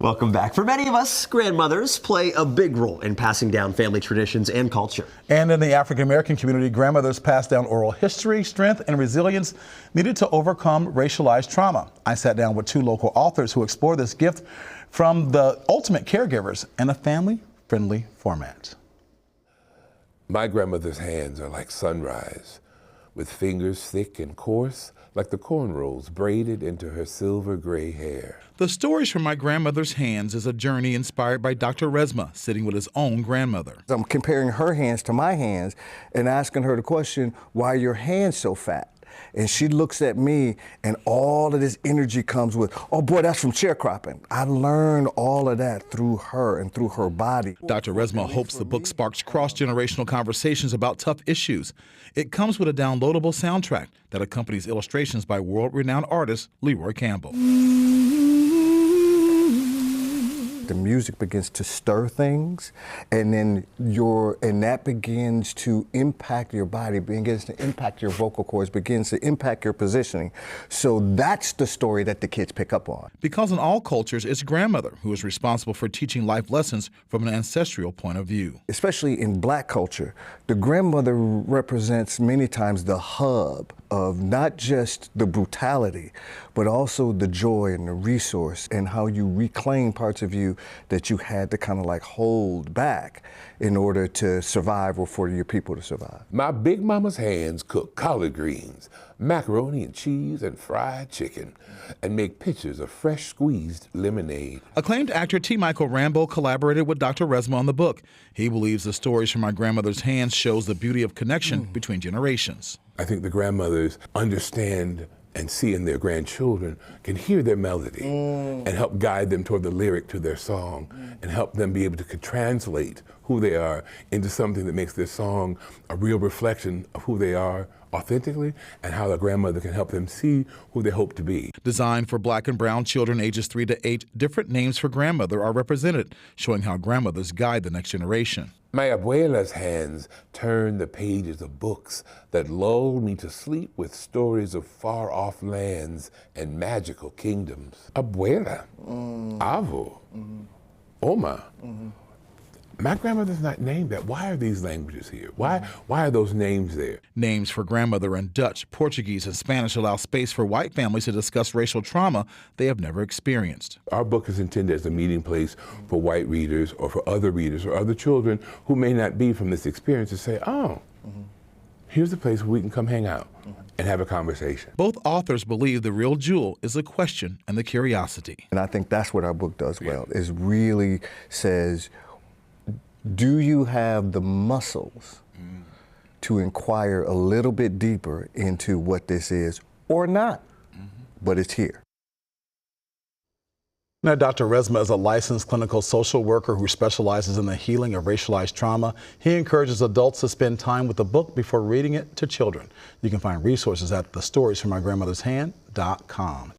Welcome back. For many of us, grandmothers play a big role in passing down family traditions and culture. And in the African American community, grandmothers pass down oral history, strength, and resilience needed to overcome racialized trauma. I sat down with two local authors who explore this gift from the ultimate caregivers in a family-friendly format. My grandmother's hands are like sunrise, with fingers thick and coarse, like the cornrows braided into her silver gray hair. The Stories from My Grandmother's Hands is a journey inspired by Dr. Resma sitting with his own grandmother. I'm comparing her hands to my hands and asking her the question, why are your hands so fat? And she looks at me and all of this energy comes with, oh boy, that's from sharecropping. I learned all of that through her and through her body. Dr. Resma hopes the book sparks cross-generational conversations about tough issues. It comes with a downloadable soundtrack that accompanies illustrations by world-renowned artist Leroy Campbell. The music begins to stir things, and then that begins to impact your body, begins to impact your vocal cords, begins to impact your positioning. So that's the story that the kids pick up on. Because in all cultures, it's grandmother who is responsible for teaching life lessons from an ancestral point of view. Especially in Black culture, the grandmother represents many times the hub of not just the brutality, but also the joy and the resource and how you reclaim parts of you that you had to kind of like hold back in order to survive or for your people to survive. My big mama's hands cook collard greens, macaroni and cheese, and fried chicken, and make pitchers of fresh squeezed lemonade. Acclaimed actor T. Michael Rambo collaborated with Dr. Resma on the book. He believes The Stories from My Grandmother's Hands shows the beauty of connection between generations. I think the grandmothers understand and see in their grandchildren, can hear their melody and help guide them toward the lyric to their song and help them be able to translate who they are into something that makes their song a real reflection of who they are authentically and how the grandmother can help them see who they hope to be. Designed for Black and brown children ages 3 to 8, different names for grandmother are represented, showing how grandmothers guide the next generation. My abuela's hands turn the pages of books that lull me to sleep with stories of far-off lands and magical kingdoms. Abuela, Avo, Oma. My grandmother's not named that. Why are these languages here? Why are those names there? Names for grandmother in Dutch, Portuguese, and Spanish allow space for white families to discuss racial trauma they have never experienced. Our book is intended as a meeting place for white readers or for other readers or other children who may not be from this experience to say, oh, here's a place where we can come hang out and have a conversation. Both authors believe the real jewel is the question and the curiosity. And I think that's what our book does well, is really says, do you have the muscles to inquire a little bit deeper into what this is or not? But it's here. Now, Dr. Resma is a licensed clinical social worker who specializes in the healing of racialized trauma. He encourages adults to spend time with the book before reading it to children. You can find resources at thestoriesfrommygrandmothershand.com.